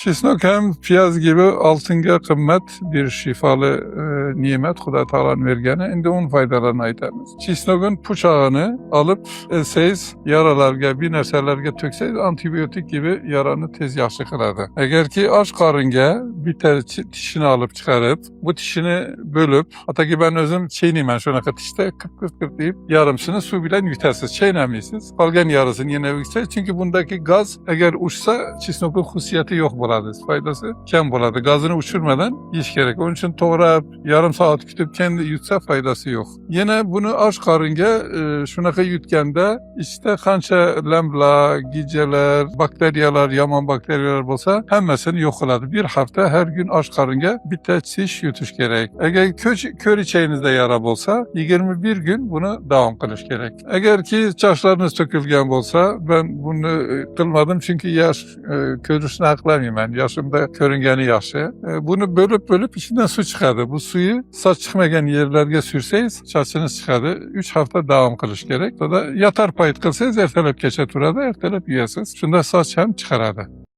Çisnok hem piyaz gibi altınga kıymet bir şifalı nimet Xuda Taala'nın vergeni. Endi onun faydalarını aytamiz. Çisnokun puçağını alıp elseyiz, yaralarga, bir narsalarga tökseyiz, antibiyotik gibi yaranı tez yaxşı kıladi. Eğer ki aç karınga biter tişini alıp çıkarıp, bu tişini bölüp, hatta ki ben özüm çeyneyim şunaqa tişte kırt deyip yarımsını su bilen yutarsiz, çeynəmiysiz. Kalgan yarısını yine yükselt. Çünkü bundaki gaz eğer uçsa çisnokun xüsusiyyəti yok buladı. Faydası kem buladı. Gazını uçurmadan yiyiş gerek. Onun için doğrayıp yarım saat kütüp kendi yutsa faydası yok. Yine bunu aç karınca şunaqa yutkanda işte kança lembla, giceler, bakteriyalar, yaman bakteriyalar olsa hemmesini yok oladı. Bir hafta her gün aç karınca bir teçhiş yutuş gerek. Eğer kör içeyinizde yara olsa 21 gün bunu devam kılış gerek. Eğer ki çaşlarınız tökülgen olsa ben bunu kılmadım çünkü yaş körüsünü aklamayayım ben. Yaşımda körüngeni yaşı. Bunu bölüp içinden su çıkardı. Bu suyu saç çıkmayan yerlerge sürseyiz saçınız çıkardı. 3 hafta devam kılış gerek. Da yatar payıt kılsanız ertelep geçe turada ertelep yiyesiz. Şunda saç hem çıkardı.